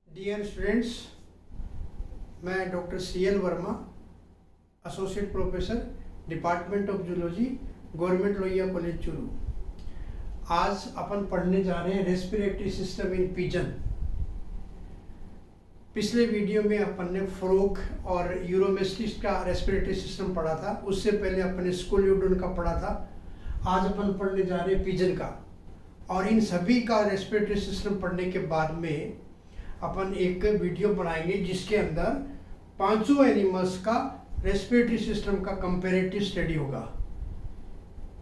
Dear students, मैं doctor CL Verma, associate professor, department of zoology, government Lohia college Churu. आज अपन पढ़ने जा रहे हैं रेस्पिरेटरी सिस्टम इन पिजन। पिछले वीडियो में अपन ने फ्रोग और यूरोमेस्टिस का रेस्पिरेटरी सिस्टम पढ़ा था। उससे पहले अपन ने स्कूलियोडोन का पढ़ा था। आज अपन पढ़ने जा रहे हैं पिजन का, और इन सभी का रेस्पिरेटरी सिस्टम पढ़ने के बाद में अपन एक वीडियो बनाएंगे जिसके अंदर पांचों एनिमल्स का रेस्पिरेटरी सिस्टम का कंपैरेटिव स्टडी होगा।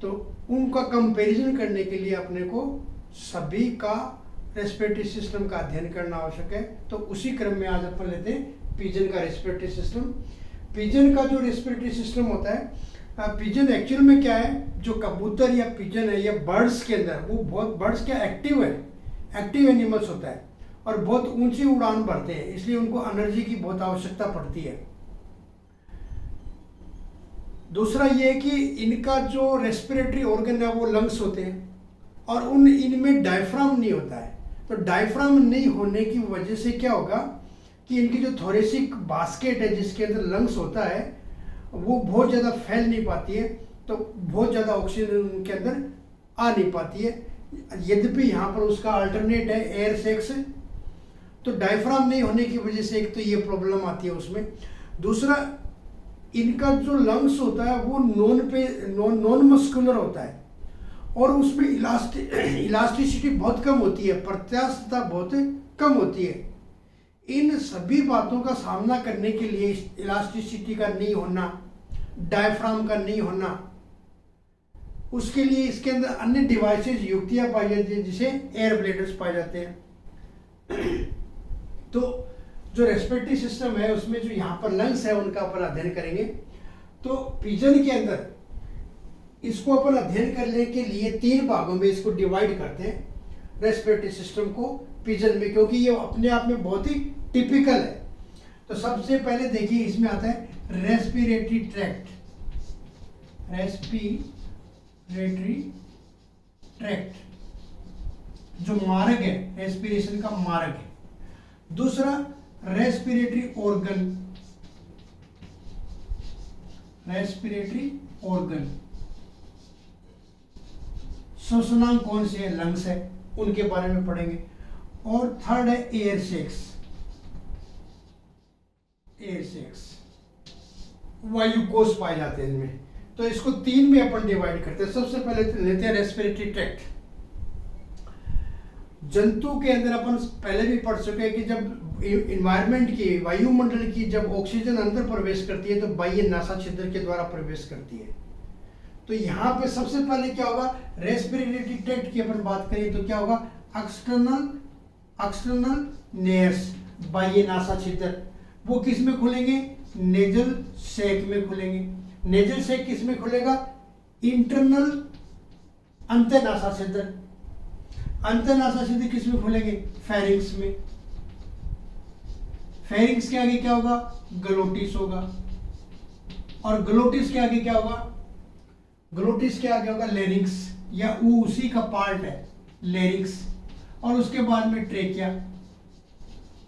तो उनका कंपैरिजन करने के लिए अपने को सभी का रेस्पिरेटरी सिस्टम का अध्ययन करना आवश्यक है। तो उसी क्रम में आज अपन लेते हैं पिजन का रेस्पिरेटरी सिस्टम। पिजन का जो रेस्पिरेटरी सिस्टम होता है, पिजन एक्चुअल में क्या है, जो कबूतर या पिजन है या बर्ड्स के अंदर, वो बहुत बर्ड्स क्या एक्टिव है, एक्टिव एनिमल्स होता है और बहुत ऊंची उड़ान भरते हैं, इसलिए उनको एनर्जी की बहुत आवश्यकता पड़ती है। दूसरा ये है कि इनका जो रेस्पिरेटरी ऑर्गन है वो लंग्स होते हैं और इनमें डायफ्राम नहीं होता है। तो डायफ्राम नहीं होने की वजह से क्या होगा कि इनकी जो थोरेसिक बास्केट है जिसके अंदर लंग्स होता है वो बहुत ज़्यादा फैल नहीं पाती है, तो बहुत ज़्यादा ऑक्सीजन उनके अंदर आ नहीं पाती है। यद्यपि यहाँ पर उसका अल्टरनेट है एयर सेक्स। तो डायफ्राम नहीं होने की वजह से एक तो ये प्रॉब्लम आती है उसमें। दूसरा, इनका जो लंग्स होता है वो नॉन मस्कुलर होता है और उसमें इलास्टिसिटी बहुत कम होती है, प्रत्यास्थता बहुत कम होती है। इन सभी बातों का सामना करने के लिए इलास्टिसिटी का नहीं होना, डायफ्राम का नहीं होना, उसके लिए इसके अंदर अन्य डिवाइसेस, युक्तियां पाई जाती है जिसे एयर ब्लेडर्स पाए जाते हैं। तो जो रेस्पिरेटरी सिस्टम है उसमें जो यहाँ पर लंग्स है उनका अपन अध्ययन करेंगे। तो पिजन के अंदर इसको अपन अध्ययन करने के लिए 3 भागों में इसको डिवाइड करते हैं रेस्पिरेटरी सिस्टम को पिजन में, क्योंकि ये अपने आप में बहुत ही टिपिकल है। तो सबसे पहले देखिए इसमें आता है रेस्पिरेटरी ट्रैक्ट। रेस्पिरेटरी ट्रैक्ट जो मार्ग है, रेस्पिरेशन का मार्ग है। दूसरा रेस्पिरेटरी ऑर्गन। रेस्पिरेटरी ऑर्गन श्वसनांग कौन से है, लंग्स है, उनके बारे में पढ़ेंगे। और थर्ड है एयर सेक्स। एयर सेक्स वायु कोश पाए जाते हैं इनमें। तो इसको 3 में अपन डिवाइड करते हैं। सबसे पहले लेते हैं रेस्पिरेटरी ट्रैक्ट। जंतु के अंदर अपन पहले भी पढ़ चुके हैं कि जब इन्वायरमेंट की, वायुमंडल की जब ऑक्सीजन अंदर प्रवेश करती है तो बाह्य नासा छिद्र के द्वारा प्रवेश करती है। तो यहाँ पे सबसे पहले क्या होगा, रेस्पिरेटरी ट्रैक्ट की अपन बात करें तो क्या होगा, एक्सटर्नल नेयर्स, बाह्य नासा छिद्र, वो किस में खुलेंगे, नेजल सैक में खुलेंगे। नेजल सैक किस में खुलेगा, इंटरनल अंतनासा छिद्र। अंतनासा छिद्र किस में खुलेंगे, फेरिंक्स में। फेरिंक्स के आगे क्या होगा, ग्लोटिस होगा। और ग्लोटिस के आगे क्या होगा, ग्लोटिस के आगे होगा लेरिंक्स, या उसी का पार्ट है लेरिंक्स। और उसके बाद में ट्रेकिया,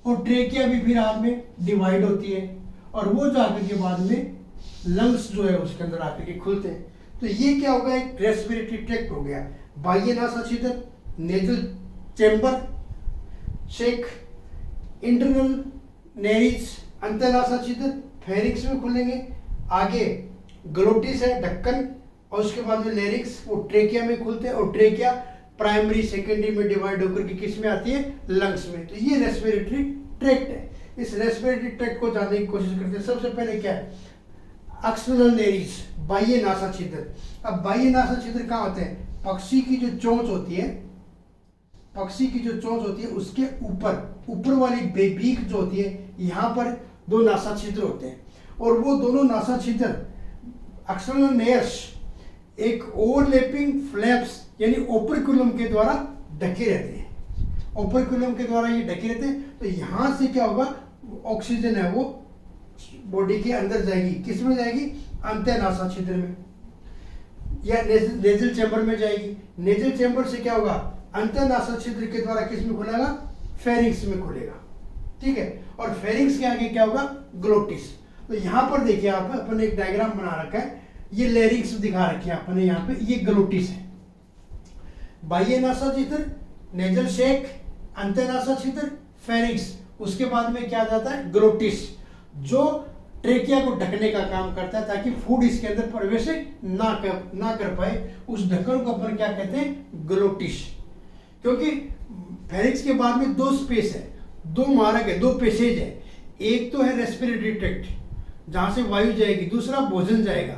और ट्रेकिया भी फिर आगे में डिवाइड होती है और वो जाकर के बाद में लंग्स जो है उसके अंदर आकर के खुलते हैं। तो ये क्या होगा, एक रेस्पिरेटरी ट्रैक्ट हो गया। बाह्य नासा छिद्र, नेजल चैम्बर, शेक, इंटरनल नेरिस, अंतनासा छिद्र, फेरिंक्स में खुलेंगे। आगे ग्लोटिस है, ढक्कन, और उसके बाद में लेरिक्स, वो ट्रेकिया में खुलते हैं। और ट्रेकिया प्राइमरी सेकेंडरी में डिवाइड होकर के किस में आती है, लंग्स में। तो ये रेस्पिरेटरी ट्रैक्ट है। इस रेस्पिरेटरी ट्रैक्ट को जानने की कोशिश करते हैं। सबसे पहले क्या है, एक्सटर्नल नेरिस, बाह्य नासा छिद्र। अब बाह्य नासा छिद्र कहाँ होते हैं, पक्षी की जो चोंच होती है, पक्षी की जो चोंच होती है उसके ऊपर वाली बीक जो होती है, यहाँ पर 2 नासा छिद्र होते हैं। और वो दोनों नासा छिद्र एक्सटर्नल नेयर्स एक ओवरलैपिंग फ्लैप्स यानी ओपरक्यूलम के द्वारा ढके रहते हैं। ओपरक्यूलम के द्वारा ये ढके रहते हैं। तो यहाँ से क्या होगा, ऑक्सीजन है वो बॉडी के अंदर जाएगी। किस में जाएगी, अंतनासा छिद्र में या नेजल चैम्बर में जाएगी। नेजल चैम्बर से क्या होगा, अंतःनासा छिद्र के द्वारा किस में खुलेगा, फेरिंग्स में खुलेगा, ठीक है। और फेरिंग्स के आगे क्या होगा, ग्लोटिस। तो यहाँ पर देखिए आप, अपन एक डायग्राम बना रखा है, ये लेरिंग्स दिखा रखे हैं अपने यहाँ पे, ये ग्लोटिस है। बाह्य नासा छिद्र, नेजल शेक, अंतःनासा छिद्र, फेरिंग्स, उसके बाद में क्या जाता है, ग्लोटिस, जो ट्रेकिया को ढकने का काम करता है ताकि फूड इसके अंदर प्रवेश ना कर पाए। उस ढक्कन को अपन क्या कहते हैं, ग्लोटिस। क्योंकि फेरिंग्स के बाद में दो स्पेस है, दो मार्ग है, दो पैसेज है। एक तो है रेस्पिरेटरी ट्रैक्ट जहां से वायु जाएगी, दूसरा भोजन जाएगा।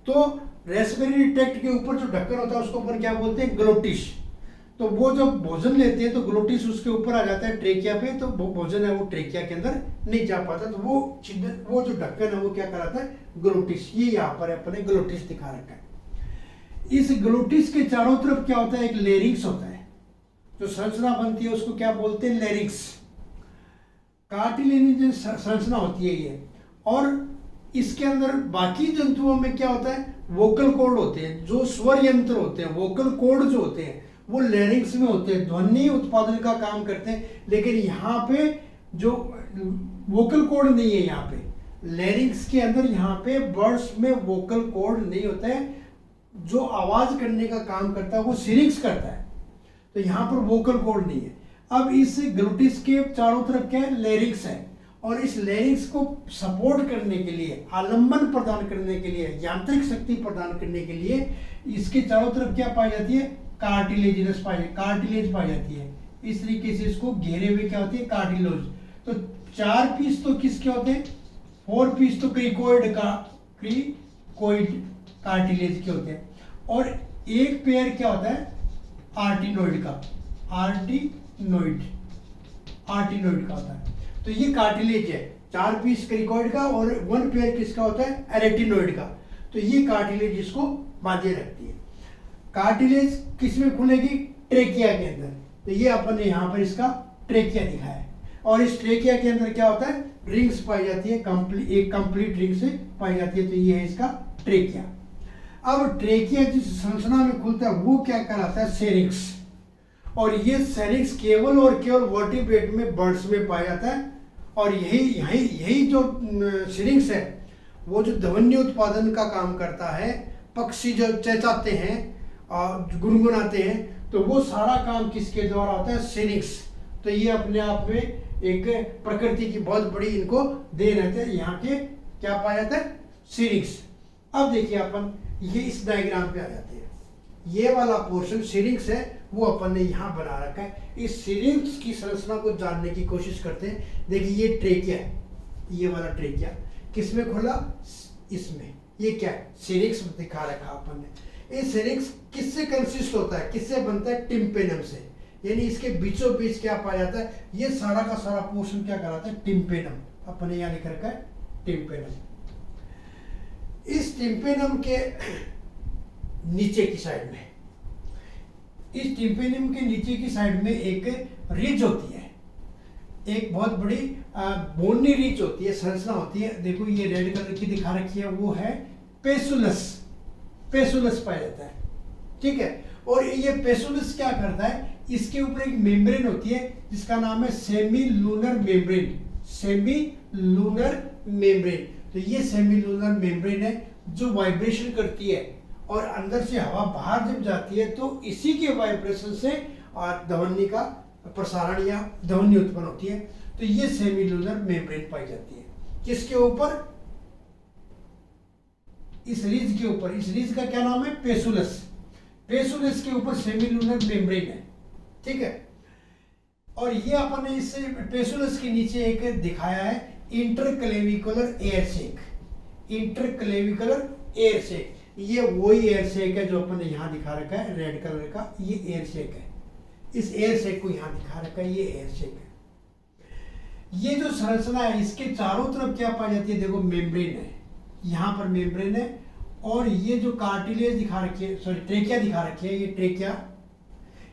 तो रेस्पिरेटरी ट्रैक्ट के ऊपर जो ढक्कन होता है उसको अपन क्या बोलते हैं, ग्लोटिस। तो वो जब भोजन लेते हैं तो ग्लोटिस उसके ऊपर आ जाता है ट्रेकिया पे, तो वो भोजन है वो ट्रेकिया के अंदर नहीं जा पाता। तो वो जो ढक्कन है वो क्या कराता है, ग्लोटिस। ये यहाँ पर अपने ग्लोटिस दिखा रखा है। इस ग्लोटिस के चारों तरफ क्या होता है, एक लेरिंग्स होता है। जो संरचना बनती है उसको क्या बोलते हैं, लेरिंग्स। कार्टिलेजिनस संरचना होती है ये। और इसके अंदर बाकी जंतुओं में क्या होता है, वोकल कॉर्ड होते हैं, जो स्वर यंत्र होते हैं, वोकल कॉर्ड जो होते हैं वो लेरिंग्स में होते हैं, ध्वनि उत्पादन का काम करते हैं। लेकिन यहाँ पे जो वोकल कॉर्ड नहीं है, यहाँ पे लेरिंग्स के अंदर यहाँ पे बर्ड्स में वोकल कॉर्ड नहीं होता है। जो आवाज करने का काम करता है वो सिरिंक्स करता है, तो यहाँ पर वोकल कॉर्ड नहीं है। अब इस ग्लोटिस के चारों तरफ क्या है, लेरिंग्स है। और इस लेरिंग्स को सपोर्ट करने के लिए, आलंबन प्रदान करने के लिए, यांत्रिक शक्ति प्रदान करने के लिए इसके चारों तरफ क्या पाई जाती है, कार्टिलेजिनस कार्टिलेज पाई जाती है। इस तरीके से इसको घेरे हुए क्या होती है, कार्टिलेज। तो 4 पीस तो किसके होते हैं, 4 पीस तो क्रिकोइड कार्टिलेज के होते हैं। और एक पेयर क्या होता है, आर्टिनोइड का, आर्टिनोइड का होता है। तो ये कार्टिलेज है, 4 पीस क्रिकोइड का और 1 पेयर किसका होता है, एरेटिनोइड का। तो ये कार्टिलेज इसको बांधे रखती है। कार्टिलेज किस में खुलेगी, ट्रेकिया के अंदर। तो ये अपन ने यहाँ पर इसका ट्रेकिया दिखाया है। और इस ट्रेकिया के अंदर क्या होता है, रिंग्स पाई जाती है, एक कंप्लीट रिंग से पाई जाती है। तो ये है इसका ट्रेकिया। अब ट्रेकिया जिस संरचना में खुलता है वो क्या कहलाता है, सेरिंक्स। और ये सेरिंक्स केवल और केवल वर्टिब्रेट में, बर्ड्स में पाया जाता है। और यही जो सेरिंक्स है वो जो ध्वनि उत्पादन का काम करता है। पक्षी जो चहचहाते हैं और गुनगुनाते हैं, तो वो सारा काम किसके द्वारा होता है, सेरिंक्स। तो ये अपने आप में एक प्रकृति की बहुत बड़ी इनको देन है। यहाँ के क्या पाया जाता है, सेरिंक्स। अब देखिए अपन ये इस डायग्राम पे आ जाते हैं। ये वाला पोर्शन सिरिंक्स है, वो अपन ने यहाँ बना रखा है। इस सिरिंक्स की संरचना को जानने की कोशिश करते हैं। देखिए ये ट्रेकिया है, ये वाला ट्रेकिया किसमें खुला, इसमें। ये क्या है, सिरिंक्स दिखा रखा अपन ने। ये सिरिंक्स किससे कंसिस्ट होता है, किससे बनता है, टिम्पेनम से। यानी इसके बीचों बीच क्या पाया जाता है, ये सारा का सारा पोर्शन क्या कहलाता है, टिम्पेनम। अपन ने यहाँ लिख रखा है टिम्पेनम। इस टिम्पेनम के नीचे की साइड में, इस टिम्पेनम के नीचे की साइड में एक रिज होती है, एक बहुत बड़ी बोनी रिज होती है, संरचना होती है। देखो ये रेड कलर की दिखा रखी है, वो है पेसुलस। पेसुलस पाया जाता है, ठीक है। और ये पेसुलस क्या करता है, इसके ऊपर एक मेम्ब्रेन होती है जिसका नाम है semi lunar membrane. Semi lunar membrane. तो ये सेमी लूनर मेम्ब्रेन है जो वाइब्रेशन करती है, और अंदर से हवा बाहर जब जाती है तो इसी के वाइब्रेशन से ध्वनि का प्रसारण या ध्वनि उत्पन्न होती है। तो ये सेमी लूनर मेम्ब्रेन पाई जाती है किसके ऊपर, इस रिज के ऊपर। इस रिज का क्या नाम है, पेसुलस। पेसुलस के ऊपर सेमी लूनर मेम्ब्रेन है, ठीक है। और ये अपन ने इस पेसुलस के नीचे एक दिखाया है इंटरक्लेविकुलर एयर शेक। इंटरक्लेविकुलर एयर शेक, ये वही एयर शेक है जो अपन ने यहाँ दिखा रखा है रेड कलर का, ये एयर शेक है। इस एयर शेक को यहाँ दिखा रखा है, ये एयर शेक है। ये जो संरचना है इसके चारों तरफ क्या पाई जाती है, देखो मेम्ब्रेन है, यहाँ पर मेम्ब्रेन है। और ये जो कार्टिलेज दिखा रखी है, सॉरी ट्रेकिया दिखा रखी है, ये ट्रेकिया।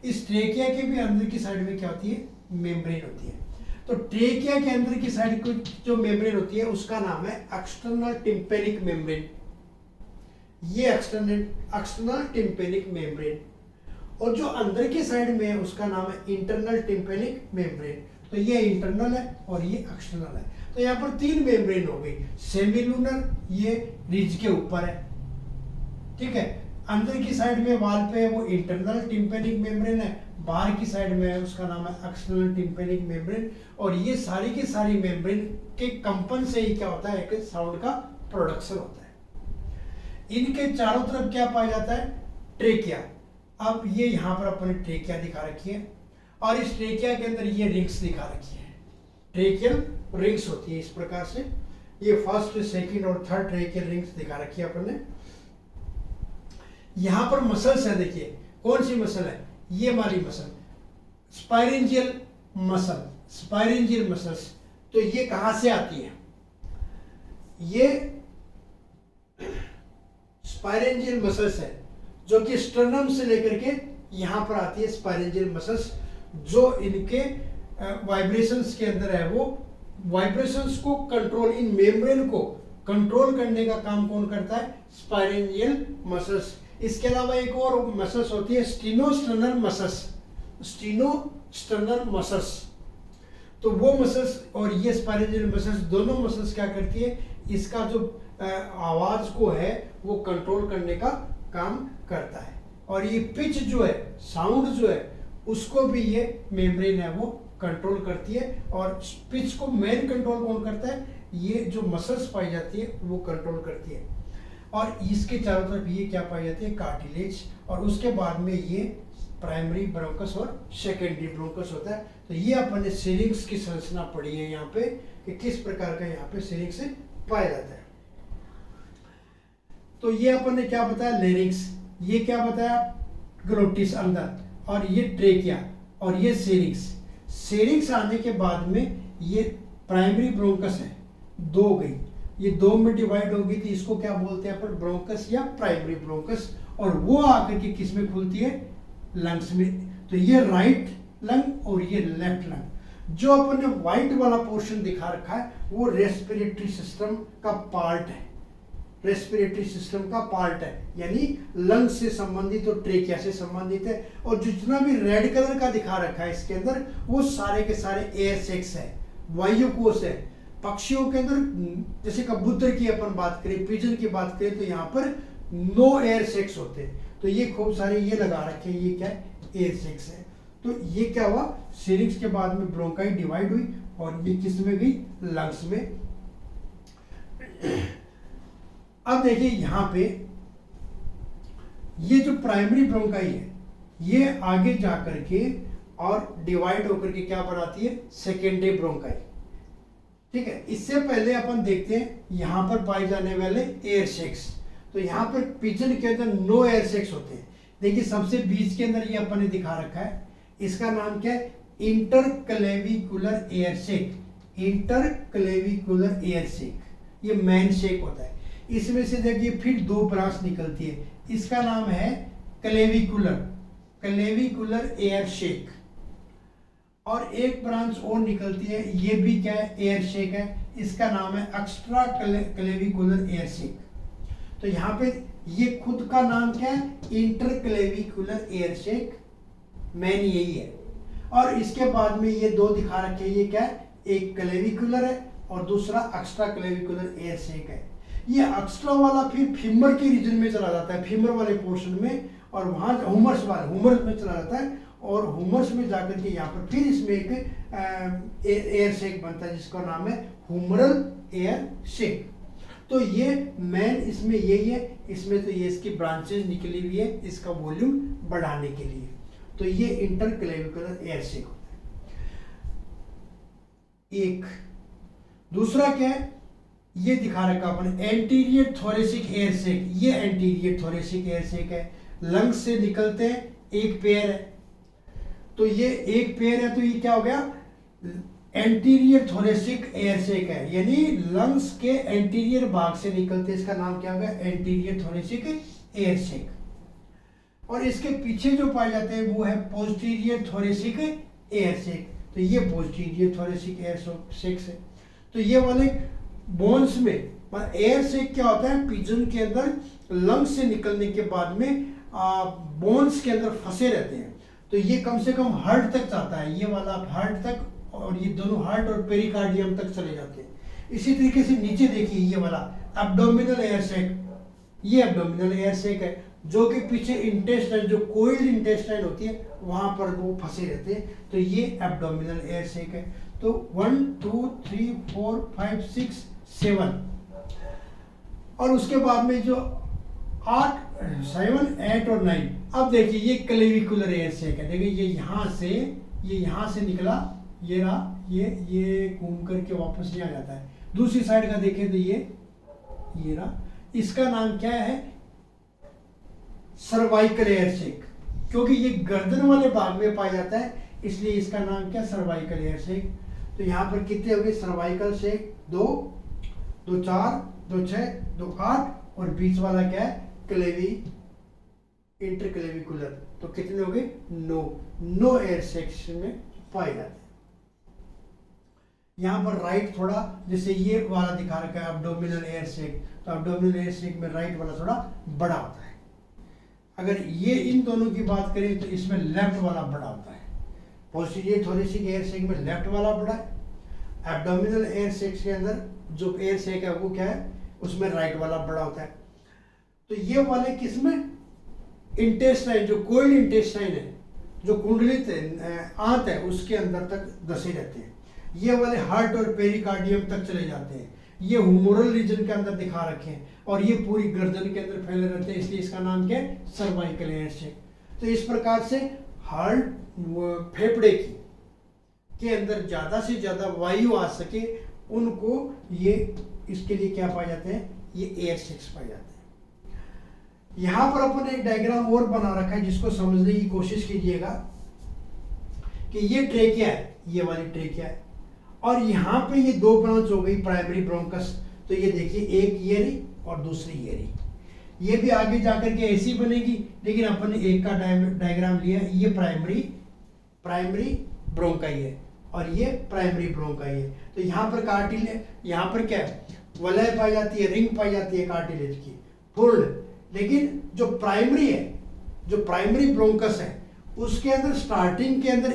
इस ट्रेकिया के भी अंदर की साइड में क्या होती है, मेम्ब्रेन होती है। तो ट्रेकिया के अंदर की साइड को जो मेम्ब्रेन होती है उसका नाम है एक्सटर्नल टिम्पेनिक मेम्ब्रेन। ये एक्सटर्नल टिम्पेनिक मेम्ब्रेन। और जो अंदर की साइड में है उसका नाम है इंटरनल टिम्पेनिक मेम्ब्रेन। तो ये इंटरनल है और ये एक्सटर्नल है। तो यहाँ पर 3 मेम्ब्रेन हो गई। सेमिलुनर ये रिज के ऊपर है, ठीक है। अंदर की साइड में वाल पे वो इंटरनल टिम्पेनिक मेम्ब्रेन है, बाहर की साइड में है उसका नाम है एक्सटर्नल टिम्पेनिक मेम्ब्रेन। और ये सारी की सारी मेम्ब्रेन के कंपन से ही क्या होता है, एक साउंड का प्रोडक्शन होता है। इनके चारों तरफ क्या पाया जाता है, ट्रेकिया। अब ये यहाँ पर अपने ट्रेकिया दिखा रखी है और इस ट्रेकिया के अंदर ये रिंग्स दिखा रखी है, ट्रेकियल रिंग्स होती है इस प्रकार से। ये फर्स्ट, सेकंड और थर्ड ट्रेकियल रिंग्स दिखा रखी है अपन ने। यहां पर मसल्स है, देखिए कौन सी मसल है, ये वाली मसल, स्पाइरेंजियल मसल, स्पाइरेंजियल मसल्स। तो ये कहां से आती है, ये स्पाइरेंजियल मसल्स है जो कि स्टर्नम से लेकर के यहां पर आती है स्पाइरेंजियल मसल्स, जो इनके वाइब्रेशंस के अंदर है। वो वाइब्रेशंस को कंट्रोल, इन मेम्ब्रेन को कंट्रोल करने का काम कौन करता है, स्पाइरेंजियल मसल्स। इसके अलावा एक और मसल्स होती है स्टीनोस्टर्नल मसल्स, स्टीनोस्टर्नल मसल्स। तो वो मसल्स और ये स्पाइरेंजियल मसल्स, दोनों मसल्स क्या करती है, इसका जो आवाज को है वो कंट्रोल करने का काम करता है। और ये पिच जो है, साउंड जो है, उसको भी ये मेम्ब्रेन है वो कंट्रोल करती है। और पिच को मेन कंट्रोल कौन करता है, ये जो मसल्स पाई जाती है वो कंट्रोल करती है। और इसके चारों तरफ ये क्या पाई जाती है, कार्टिलेज। और उसके बाद में ये प्राइमरी ब्रोंकस और सेकेंडरी ब्रोंकस होता है। तो ये अपन ने सिरिंक्स की संरचना पढ़ी है यहाँ पे कि किस प्रकार का यहाँ पे सिरिंक्स पाया जाता है। तो ये अपन ने क्या बताया, लेरिंक्स, ये क्या बताया, ग्लोटिस अंदर, और ये ट्रेकिया और ये सिरिंक्स। सिरिंक्स आने के बाद में ये प्राइमरी ब्रोंकस है, 2 गई, ये 2 में डिवाइड होगी तो इसको क्या बोलते हैं अपन, ब्रोंकस या प्राइमरी ब्रोंकस। और वो आकर के किस में खुलती है, लंग्स में। तो ये राइट लंग और ये लेफ्ट लंग। जो अपन ने व्हाइट वाला पोर्शन दिखा रखा है वो रेस्पिरेटरी सिस्टम का पार्ट है, रेस्पिरेटरी सिस्टम का पार्ट है, यानी लंग्स से संबंधित और ट्रेकिया से संबंधित है। और जितना भी रेड कलर का दिखा रखा है इसके अंदर, वो सारे के सारे एयर सेक्स है, वायुकोश है। पक्षियों के अंदर जैसे कबूतर की अपन बात करें, पिजन की बात करें, तो यहाँ पर नो एयर सेक्स होते हैं। तो ये खूब सारे ये लगा रखे हैं, ये क्या है, एयर सेक्स है। तो ये क्या हुआ, सिरिंक्स के बाद में ब्रोंकाई डिवाइड हुई और ये किस में गई, लंग्स में। अब देखिए यहाँ पे ये जो प्राइमरी ब्रोंकाई है ये आगे जाकर के और डिवाइड होकर के क्या बनाती है, सेकेंडरी ब्रोंकाई, ठीक है। इससे पहले अपन देखते हैं यहाँ पर पाए जाने वाले एयर सेक्स। तो यहाँ पर पिजन के अंदर नो एयर सेक्स होते हैं। देखिए सबसे बीच के अंदर ये अपन ने दिखा रखा है, इसका नाम क्या है, इंटरक्लेविकुलर एयर सेक, इंटरक्लेविकुलर एयर सेक, ये मेन शेक होता है। इसमें से देखिए फिर 2 ब्रांच निकलती है, इसका नाम है क्लेविकुलर, क्लेविकुलर एयर शेक। और एक ब्रांच और निकलती है, ये भी क्या है, एयर शेक है, इसका नाम है एक्स्ट्रा क्लेविकुलर एयर शेक। तो यहाँ पे ये खुद का नाम क्या है, इंटरक्लेविकुलर एयर शेक, मेन यही है। और इसके बाद में ये 2 दिखा रखे हैं, ये क्या है, एक क्लेविकुलर है और दूसरा एक्स्ट्रा क्लेविकुलर एयर शेक है। ये एक्स्ट्रा वाला फिर फीमर के रीजन में चला जाता है, फीमर वाले पोर्शन में, और वहां हुमर्स में चला जाता है। और हुमर्स में जाकर के यहाँ पर फिर इसमें एक एयर शेक बनता है जिसका नाम है हुमरल एयर शेक। तो ये मेन इसमें यही है, इसमें तो ये इसकी ब्रांचेज निकली हुई है इसका वॉल्यूम बढ़ाने के लिए। तो ये इंटरक्लेविकुलर एयर शेक होता है। एक दूसरा क्या है, ये दिखा रखा अपन एंटीरियर थोरेसिक एयर शेक। ये एंटीरियर थोरेसिक एयर शेक है, लंग्स से निकलते हैं, एक पेयर है। तो ये एक पेयर है, तो ये क्या हो गया, एंटीरियर थोरेसिक एयर शेक है, यानी लंग्स के एंटीरियर भाग से निकलते, इसका नाम क्या हो गया, एंटीरियर थोरेसिक एयर शेक। और इसके पीछे जो पाए जाते हैं वो है पोस्टीरियर थोरेसिक एयर शेक। तो ये पोस्टीरियर थोरेसिक एयर शेक है। तो ये वाले बोन्स में एयर शेक क्या होता है, पिजन के अंदर लंग्स से निकलने के बाद में बोन्स के अंदर फंसे रहते हैं, तो ये कम से कम हार्ट तक जाता है, ये वाला हार्ट तक, और ये दोनों हार्ट और पेरिकार्डियम तक चले जाते हैं। इसी तरीके से नीचे देखिए ये वाला एब्डोमिनल एयर सैक, ये एब्डोमिनल एयर सैक है, जो कि पीछे इंटेस्टाइन, जो कोइल्ड इंटेस्टाइन होती है वहां पर वो फंसे रहते हैं, तो ये एब्डोमिनल एयर सैक है। तो 1 2 3 4 5 6 7, और उसके बाद में जो 8 7 8 और 9, अब देखिए ये क्लेविकुलर एयर सैक है। देखिए ये यहाँ से निकला, ये रहा, ये घूम करके वापस नहीं आ जाता है। दूसरी साइड का देखें तो ये रहा, इसका नाम क्या है, सर्वाइकल एयर सैक, क्योंकि ये गर्दन वाले भाग में पाया जाता है, इसलिए इसका नाम क्या, सर्वाइकल एयर सैक। तो यहाँ पर कितने हो गए सर्वाइकल सैक, 2 2 4 2 6 2 8, और बीच वाला क्या है, इंटरक्लेविकुलर, तो कितने हो गए, 9 एयर सैक्स में पाए जाते हैं। यहाँ पर राइट थोड़ा, जैसे ये वाला दिखा रखा है एब्डोमिनल एयर सैक, तो एब्डोमिनल एयर सैक में राइट वाला थोड़ा बड़ा होता है। अगर ये इन दोनों की बात करें तो इसमें लेफ्ट वाला बड़ा होता है। पोस्टीरियर थोरेसिक एयर सैक में लेफ्ट वाला बड़ा है। एब्डोमिनल एयर सैक के अंदर जो एयर सैक है वो क्या है, उसमें राइट वाला बड़ा होता है। तो ये वाले किसमें, इंटेस्टाइन, जो कोइल्ड इंटेस्टाइन है, जो कुंडलित आंत है, उसके अंदर तक धसे रहते हैं। ये वाले हार्ट और पेरिकार्डियम तक चले जाते हैं। ये ह्यूमरल रीजन के अंदर दिखा रखे हैं, और ये पूरी गर्दन के अंदर फैले रहते हैं, इसलिए इसका नाम क्या है, सर्वाइकल एयर सैक। तो इस प्रकार से हार्ट, फेफड़े के अंदर ज्यादा से ज्यादा वायु आ सके, उनको ये, इसके लिए क्या पाए जाते हैं, ये एयर सैक्स पाए जाते हैं। यहां पर अपन एक डायग्राम और बना रखा है, जिसको समझने की कोशिश कीजिएगा कि ये ट्रेकिया है, ये वाली ट्रेकिया है, और यहाँ पे ये 2 ब्रांच हो गई, प्राइमरी ब्रोंकस। तो ये देखिए, एक ईयरी और दूसरी ईयरी, ये भी आगे जाकर के ऐसी बनेगी, लेकिन अपन ने एक का डायग्राम लिया, ये प्राइमरी ब्रोंकाई है और ये प्राइमरी ब्रोंकाई है। तो यहाँ पर कार्टिलेज, यहाँ पर क्या है, वलय पाई जाती है, रिंग पाई जाती है कार्टिलेज की पूर्ण, लेकिन जो प्राइमरी है, जो प्राइमरी ब्रोंकस है, उसके अंदर स्टार्टिंग के अंदर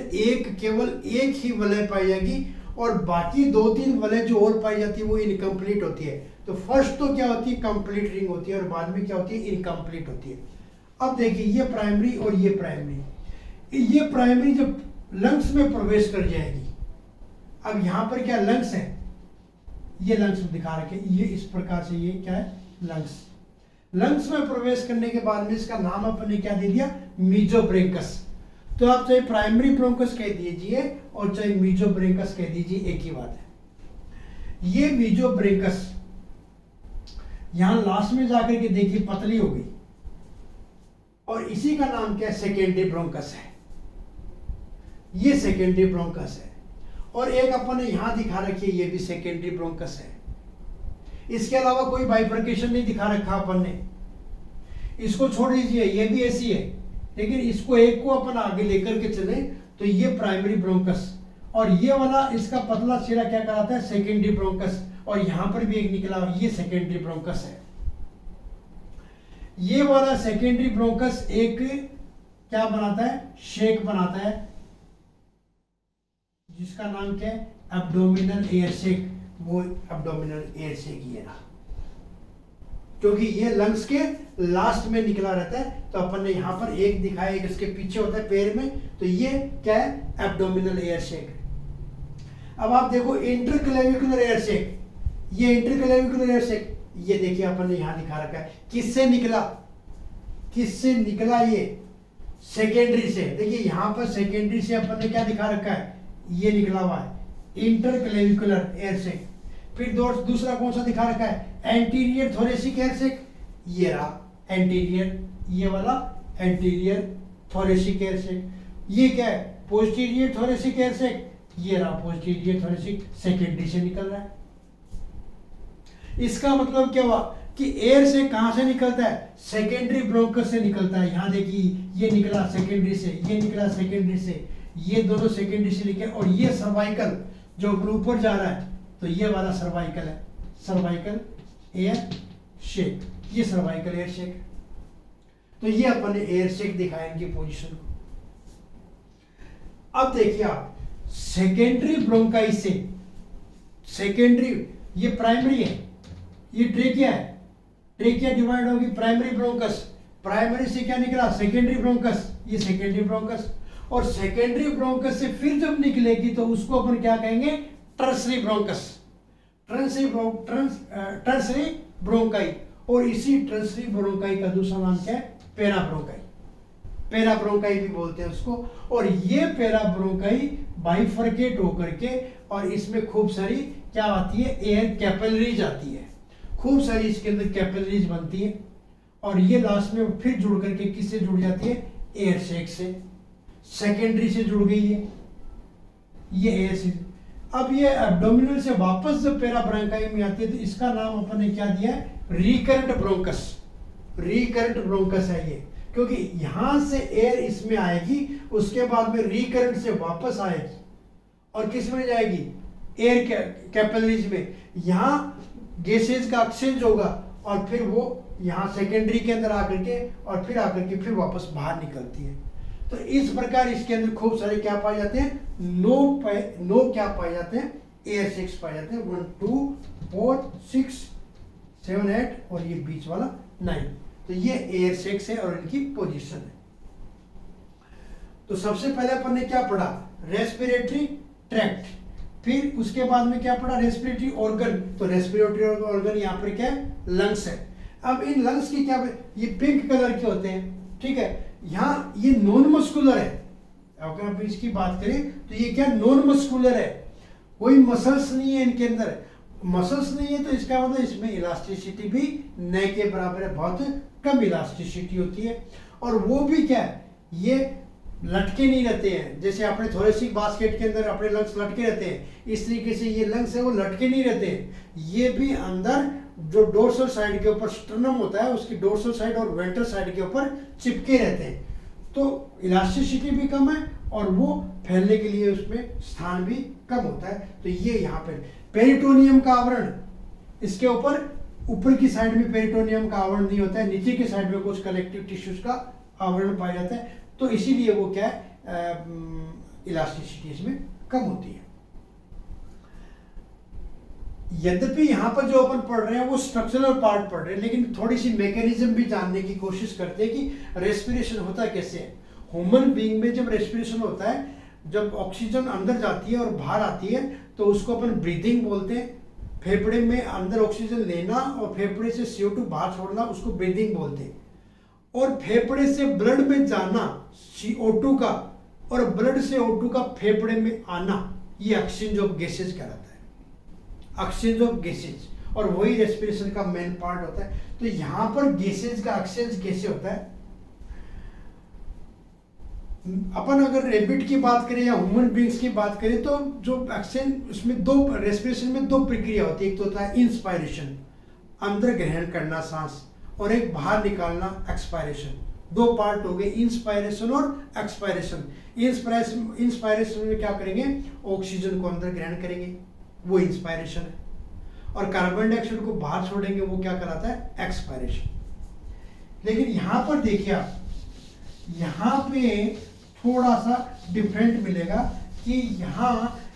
केवल एक ही वलय पाई जाएगी, और बाकी 2-3 वलय जो और पाई जाती है वो इनकम्प्लीट होती है। तो फर्स्ट तो क्या होती है, कंप्लीट रिंग होती है, और बाद में क्या होती है, इनकम्प्लीट होती है। अब देखिए, ये प्राइमरी और ये प्राइमरी जब लंग्स में प्रवेश कर जाएगी, अब यहाँ पर क्या लंग्स है, ये लंग्स दिखा रखे, ये इस प्रकार से, ये क्या है, लंग्स में प्रवेश करने के बाद में इसका नाम अपन ने क्या दे दिया, मीजोब्रेंकस। तो आप चाहे प्राइमरी ब्रोंकस कह दीजिए और चाहे मीजोब्रेंकस कह दीजिए, एक ही बात है। ये मीजोब्रेंकस यहां लास्ट में जाकर के देखिए पतली हो गई, और इसी का नाम क्या है, सेकेंडरी ब्रोंकस है। ये सेकेंडरी ब्रोंकस है, और एक अपन ने यहां दिखा रखी है, ये भी सेकेंडरी ब्रोंकस है। इसके अलावा कोई बाइफर्केशन नहीं दिखा रखा अपन ने, इसको छोड़ दीजिए, ये भी ऐसी है, लेकिन इसको एक को अपन आगे लेकर के चले तो ये प्राइमरी ब्रोंकस, और ये वाला इसका पतला सिरा क्या कराता है, सेकेंडरी ब्रोंकस, और यहां पर भी एक निकला, ये सेकेंडरी ब्रोंकस है। ये वाला सेकेंडरी ब्रोंकस एक क्या बनाता है, शेक बनाता है, जिसका नाम क्या है, एब्डोमिनल एयर शेक। वो एब्डोमिनल एयर शेक ये रहा, क्योंकि ये लंग्स के लास्ट में निकला रहता है, तो अपन ने यहाँ पर एक दिखाया, एक इसके पीछे होता है पैर में, तो ये क्या है, एब्डोमिनल एयर शेक। अब आप देखो इंटरक्लेविकुलर एयर शेक, ये इंटरक्लेविकुलर एयर शेक, ये देखिए अपन ने यहाँ दिखा रखा है, किससे निकला ये, सेकेंडरी से। देखिए यहाँ पर सेकेंडरी से अपन ने क्या दिखा रखा है, ये निकला हुआ है इंटरक्लेविकुलर एयर शेक। फिर दूसरा कौन सा दिखा रखा है, एंटीरियर थोरेसिक एयर शेक, ये रहा एंटीरियर, ये वाला एंटीरियर थोरेसिक एयर शेक। ये क्या है, पोस्टीरियर थोरेसिक एयर शेक, ये रहा पोस्टीरियर थोरेसिक, सेकेंडरी से निकल रहा है। इसका मतलब क्या हुआ कि एयर से कहां से निकलता है, सेकेंडरी ब्रोंकस से निकलता है। यहां देखिए, ये निकला सेकेंडरी से, ये निकला सेकेंडरी से, ये दोनों सेकेंडरी से निकले, और ये सर्वाइकल जो ऊपर जा रहा है, तो ये वाला सर्वाइकल है, सर्वाइकल एयर शेक, ये सर्वाइकल एयर शेक। तो ये अपन ने एयर सेक दिखाया इनकी पोजीशन को। अब देखिए आप सेकेंडरी ब्रोंकाई से, सेकेंडरी ये प्राइमरी है, ये ट्रेकिया है, ट्रेकिया डिवाइड होगी प्राइमरी ब्रोंकस, प्राइमरी से क्या निकला सेकेंडरी ब्रोंकस, ये सेकेंडरी ब्रोंकस, और सेकेंडरी ब्रोंकस से फिर जब निकलेगी तो उसको अपन क्या कहेंगे टर्सरी ब्रोंकस, टर्सरी ब्रोंकाई। और इसी टर्सरी ब्रोंकाई का दूसरा नाम क्या है पेरा ब्रोंकाई, पेरा ब्रोंकाई भी बोलते हैं उसको। और ये पेरा ब्रोंकाई बाइफरकेट होकर के और इसमें खूब सारी क्या आती है एयर कैपिलरीज आती है, खूब सारी इसके अंदर कैपिलरीज बनती है और ये लास्ट में फिर जुड़ करके किससे जुड़ जाती है एयर सेक से, सेकेंडरी से जुड़ गई है ये एयर से। अब ये एब्डोमिनल से वापस जब पेरा ब्रोंकाई में आती है तो इसका नाम अपन ने क्या दिया है रिकरेंट ब्रोंकस, रिकरेंट ब्रोंकस है ये, क्योंकि यहां से एयर इसमें आएगी उसके बाद में रिकरेंट से वापस आएगी और किस में जाएगी एयर कैपिलरीज में, यहां गैसेज का एक्सचेंज होगा और फिर वो यहाँ सेकेंडरी के अंदर आकर के और फिर आकर के फिर वापस बाहर निकलती है। तो इस प्रकार इसके अंदर खूब सारे क्या पाए जाते हैं नो क्या पाए जाते हैं एयर सेक्स पाए जाते हैं 1 2 4 6 7 8 और ये बीच वाला 9। तो ये एयर सेक्स है और इनकी पोजीशन है। तो सबसे पहले अपन ने क्या पढ़ा रेस्पिरेटरी ट्रैक्ट, फिर उसके बाद में क्या पढ़ा रेस्पिरेटरी ऑर्गन। तो रेस्पिरेटरी ऑर्गन यहाँ पर क्या है लंग्स है। अब इन लंग्स की क्या ये पिंक कलर के होते हैं, ठीक है, यहाँ ये नॉन मस्कुलर है। अगर आप इसकी बात करें तो ये क्या नॉन मस्कुलर है, कोई मसल्स नहीं है इनके अंदर, मसल्स नहीं है तो इसका मतलब इसमें इलास्टिसिटी भी न के बराबर है, बहुत कम इलास्टिसिटी होती है। और वो भी क्या है ये लटके नहीं रहते हैं, जैसे अपने थोरेसिक बास्केट के अंदर अपने लंग्स लटके रहते हैं, इस तरीके से ये लंग्स है वो लटके नहीं रहते हैं, ये भी अंदर जो डोर्सल साइड के ऊपर स्टर्नम होता है उसकी डोर्सल साइड और वेंट्रल साइड के ऊपर चिपके रहते हैं। तो इलास्टिसिटी भी कम है और वो फैलने के लिए उसमें स्थान भी कम होता है। तो ये यहाँ पे पेरिटोनियम का आवरण, इसके ऊपर की साइड में पेरिटोनियम का आवरण नहीं होता है, नीचे की साइड में कुछ कलेक्टिव टिश्यूज का आवरण पाया जाता है। तो इसीलिए वो क्या है इलास्टिसिटी इसमें कम होती है। यद्यपि यहाँ पर जो अपन पढ़ रहे हैं वो स्ट्रक्चरल पार्ट पढ़ रहे हैं, लेकिन थोड़ी सी मैकेनिज्म भी जानने की कोशिश करते हैं कि रेस्पिरेशन होता कैसे है। ह्यूमन बीइंग में जब रेस्पिरेशन होता है, जब ऑक्सीजन अंदर जाती है और बाहर आती है तो उसको अपन ब्रीदिंग बोलते हैं। फेफड़े में अंदर ऑक्सीजन लेना और फेफड़े से CO2 बाहर छोड़ना उसको ब्रीदिंग बोलते हैं। और फेफड़े से ब्लड में जाना CO2 का और ब्लड से O2 का फेफड़े में आना, ये एक्सचेंज ऑफ गैसेज कहलाता है, एक्सचेंज ऑफ गैसेज, और वही रेस्पिरेशन का मेन पार्ट होता है। तो यहाँ पर गैसेज का एक्सचेंज कैसे होता है, अपन अगर रेबिट की बात करें या ह्यूमन बीइंग्स की बात करें तो जो एक्सचेंज उसमें दो रेस्पिरेशन में दो प्रक्रिया होती है। एक तो होता है इंस्पायरेशन, अंदर ग्रहण करना सांस, और एक बाहर निकालना एक्सपायरेशन। दो पार्ट हो गए इंस्पायरेशन और एक्सपायरेशन। इंस्पायरेशन में क्या करेंगे ऑक्सीजन को अंदर ग्रहण करेंगे, वो इंस्पायरेशन है, और कार्बन डाइऑक्साइड को बाहर छोड़ेंगे, वो क्या कराता है एक्सपायरेशन। लेकिन यहां पर देखिए आप, यहां पे थोड़ा सा डिफरेंट मिलेगा कि यहाँ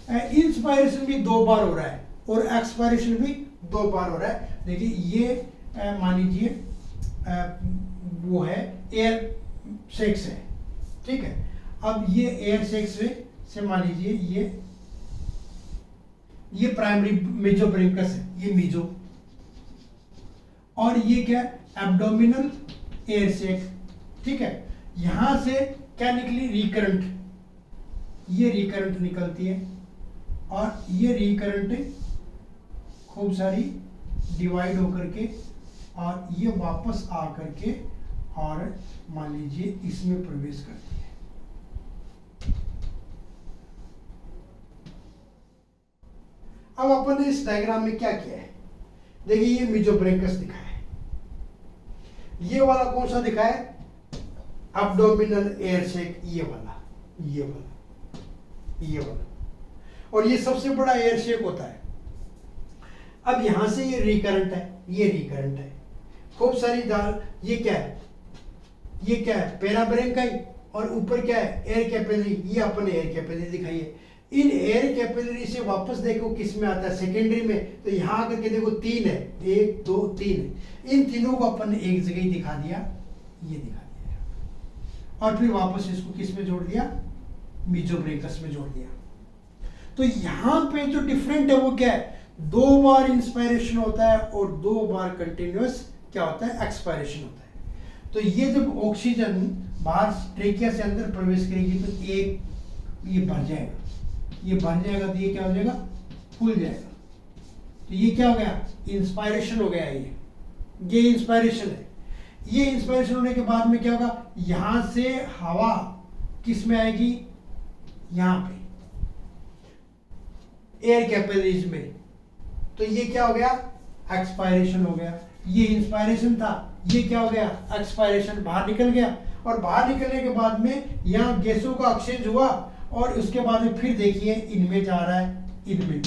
इंस्पायरेशन भी 2 बार हो रहा है और एक्सपायरेशन भी 2 बार हो रहा है। देखिए ये मान लीजिए वो है एयर सेक्स है, ठीक है। अब ये एयर सेक्स से मान लीजिए ये प्राइमरी मेजोब्रेंकस है, ये मीजो, और ये क्या एब्डोमिनल एयर सेक, ठीक है। यहां से क्या निकली रिकरेंट, ये रिकरेंट निकलती है और ये रिकरेंट खूब सारी डिवाइड होकर के और ये वापस आ करके और मान लीजिए इसमें प्रवेश करती है। अब अपन ने इस डायग्राम में क्या किया है, देखिए ये मेजोब्रेंकस दिखाया है, ये वाला कौन सा दिखा है एब्डोमिनल एयर सेक, ये वाला, और ये सबसे बड़ा एयर सेक होता है। अब यहां से ये रिकरेंट है, ये रिकरेंट है, खूब सारी ये क्या है ये क्या है, पैराब्रेंकाई, और ऊपर क्या है, एयर कैपिलरी, ये अपने एयर कैपिलरी दिखाई है। इन एयर कैपिलरी से वापस देखो किस में आता है, सेकेंडरी में। तो यहाँ आकर के देखो 3 है, 1 2 3 है। इन तीनों को अपन ने एक जगह ही दिखा दिया, ये दिखा दिया, और फिर वापस इसको किस में जोड़ दिया, मीजोब्रेकस में जोड़ दिया। तो यहाँ पे जो डिफरेंट है वो क्या है, 2 बार इंस्पायरेशन होता है और 2 बार कंटिन्यूअस क्या होता है, एक्सपायरेशन होता है। तो ये जब ऑक्सीजन बाहर ट्रेकिया से अंदर प्रवेश करेगी तो एक ये भर जाएगा, ये भर जाएगा, तो ये क्या हो जाएगा, फूल जाएगा। तो ये क्या हो गया, इंस्पायरेशन हो गया। ये इंस्पायरेशन है। ये इंस्पायरेशन होने के बाद में क्या होगा, यहां से हवा किस में आएगी, यहां पे एयर कैपिलरीज में। तो ये क्या हो गया, एक्सपायरेशन हो गया। ये इंस्पायरेशन था, ये क्या हो गया, एक्सपायरेशन, बाहर निकल गया। और बाहर निकलने के बाद में यहाँ गैसों का एक्सचेंज हुआ, और उसके बाद में फिर देखिए इनमें जा रहा है, इनमें,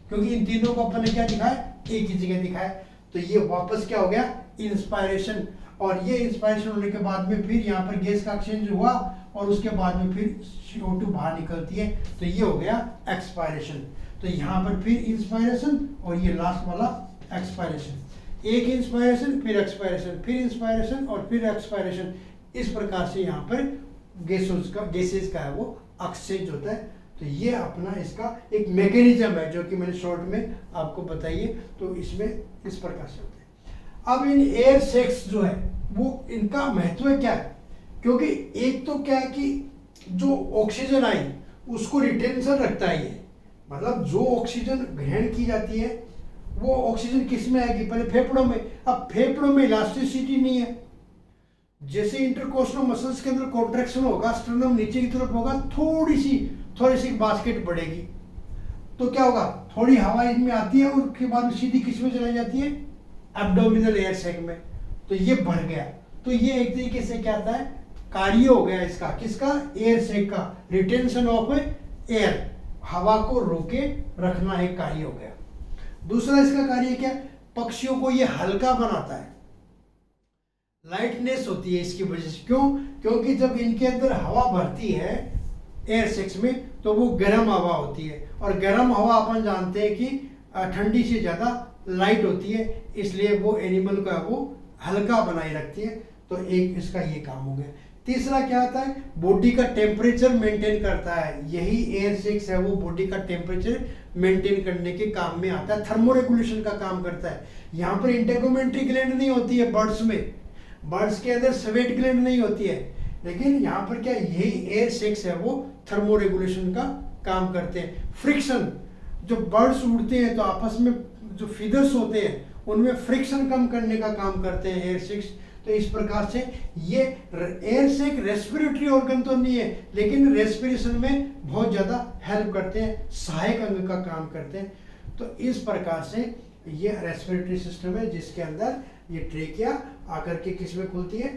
क्योंकि इन तीनों को अपन ने क्या दिखाया, एक ही जगह दिखाया। तो ये वापस क्या हो गया, इंस्पायरेशन। और ये इंस्पायरेशन होने के बाद में फिर यहाँ पर गैस का एक्सचेंज हुआ, और उसके बाद में फिर CO2 बाहर निकलती है। तो ये हो गया एक्सपायरेशन। तो यहाँ पर फिर इंस्पायरेशन और ये लास्ट वाला एक्सपायरेशन। एक इंस्पायरेशन, फिर एक्सपायरेशन, फिर इंस्पायरेशन और फिर एक्सपायरेशन। इस प्रकार से यहाँ पर गैसेस का है वो एक्सचेंज होता है। तो ये अपना इसका एक मैकेनिज्म है जो कि मैंने शॉर्ट में आपको बताइए। तो इसमें इस प्रकार से होता है। अब इन एयर सैक्स जो है वो इनका महत्व क्या है, क्योंकि एक तो क्या है कि जो ऑक्सीजन आई उसको रिटेंशन रखता है ये, मतलब जो ऑक्सीजन ग्रहण की जाती है वो ऑक्सीजन किस में आएगी, पहले फेफड़ों में। अब फेफड़ों में इलास्टिसिटी नहीं है, जैसे इंटरकोस्टल मसल्स के अंदर कॉन्ट्रैक्शन होगा, स्टर्नम नीचे की तरफ होगा, थोड़ी सी बास्केट बढ़ेगी, तो क्या होगा, थोड़ी हवा इसमें आती है और उसके बाद सीधी किस में चली जाती है, एब्डोमिनल एयर सैक में। तो ये बढ़ गया। तो ये एक तरीके से क्या आता है, कार्य हो गया इसका, किसका, एयर सैक का, रिटेंशन ऑफ एयर, हवा को रोके रखना एक कार्य हो गया। दूसरा इसका कार्य क्या, पक्षियों को ये हल्का बनाता है, लाइटनेस होती है इसकी वजह से। क्यों, क्योंकि जब इनके अंदर हवा भरती है एयर सैक्स में तो वो गर्म हवा होती है, और गर्म हवा अपन जानते हैं कि ठंडी से ज़्यादा लाइट होती है, इसलिए वो एनिमल का वो हल्का बनाए रखती है। तो एक इसका ये काम हो गया। तीसरा क्या आता है, बॉडी का टेम्परेचर मेंटेन करता है। यही एयर सैक्स है वो बॉडी का टेम्परेचर मेंटेन करने के काम में आता है, थर्मोरेगुलेशन का काम करता है। यहाँ पर इंटेगुमेंट्री ग्लैंड नहीं होती है बर्ड्स में, बर्ड्स के अंदर स्वेट ग्लैंड नहीं होती है, लेकिन यहाँ पर क्या, यही एयर सैक्स है वो थर्मोरेगुलेशन का काम करते हैं। फ्रिक्शन, जो बर्ड्स उड़ते हैं तो आपस में जो फीदर्स होते हैं उनमें फ्रिक्शन कम करने का काम करते हैं एयर सैक्स। तो इस प्रकार से ये एयर सैक रेस्पिरेटरी ऑर्गन तो नहीं है, लेकिन रेस्पिरेशन में बहुत ज़्यादा हेल्प करते हैं, सहायक अंग का काम करते हैं। तो इस प्रकार से ये रेस्पिरेटरी सिस्टम है जिसके अंदर ये ट्रेकिया आकर के किस में खुलती है,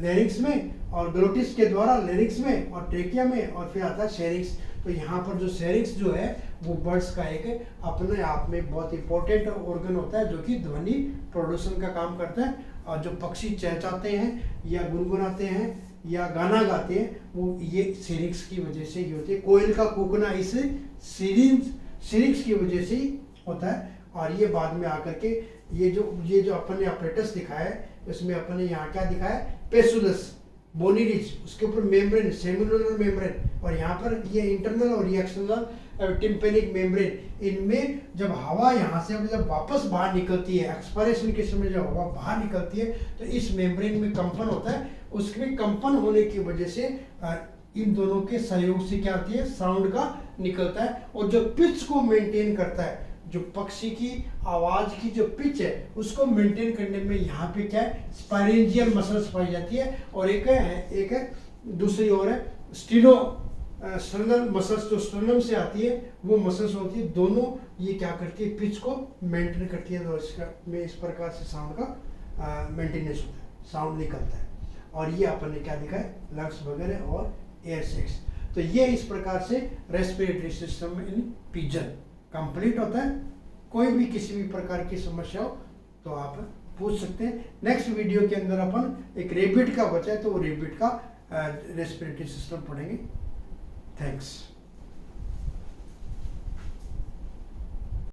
लेरिक्स में, और ग्लोटिस के द्वारा लेरिक्स में और ट्रेकिया में, और फिर आता है सेरिक्स। तो यहाँ पर जो सेरिक्स जो है वो बर्ड्स का एक अपने आप में बहुत इंपॉर्टेंट ऑर्गन होता है जो कि ध्वनि प्रोडक्शन का काम करता है। और जो पक्षी चहचहाते हैं या गुनगुनाते हैं या गाना गाते हैं वो ये सेरिक्स की वजह से ही होती है। कोयल का कूकना इस सेरिक्स की वजह से ही होता है। और ये बाद में आकर के ये जो अपन ने अपरेटस दिखाया है उसमें अपन ने यहाँ क्या दिखाया है, पेसुलस, बोनी रिज, उसके ऊपर मेम्ब्रेन, सेलुलर मेम्ब्रेन, और यहाँ पर ये इंटरनल और ये एक्सटर्नल टिम्पेनिक मेम्ब्रेन। इनमें जब हवा यहाँ से जब वापस बाहर निकलती है, एक्सपायरेशन के समय जब हवा बाहर निकलती है तो इस मेम्ब्रेन में कंपन होता है। उसमें कंपन होने की वजह से इन दोनों के सहयोग से क्या होती है, साउंड का निकलता है। और जो पिच को मेंटेन करता है, जो पक्षी की आवाज की जो पिच है उसको मेंटेन करने में यहाँ पे क्या है, स्पाइरेंजियल मसल्स पाई जाती है, और एक है दूसरी ओर है स्टर्नल मसल्स, जो स्टर्नम से आती है वो मसल्स होती है। दोनों ये क्या करती है, पिच को मेंटेन करती है। तो इसका में इस प्रकार से साउंड का मेंटेनेंस होता है, साउंड निकलता है। और ये अपन ने क्या दिखा है, लंग्स वगैरह और एयर सैक्स। तो ये इस प्रकार से respiratory system in pigeon complete होता है। कोई भी किसी भी प्रकार की समस्या हो तो आप पूछ सकते हैं। नेक्स्ट वीडियो के अंदर अपन एक रेबिट का बचा है तो वो रेबिट का रेस्पिरेटरी सिस्टम पढ़ेंगे। थैंक्स।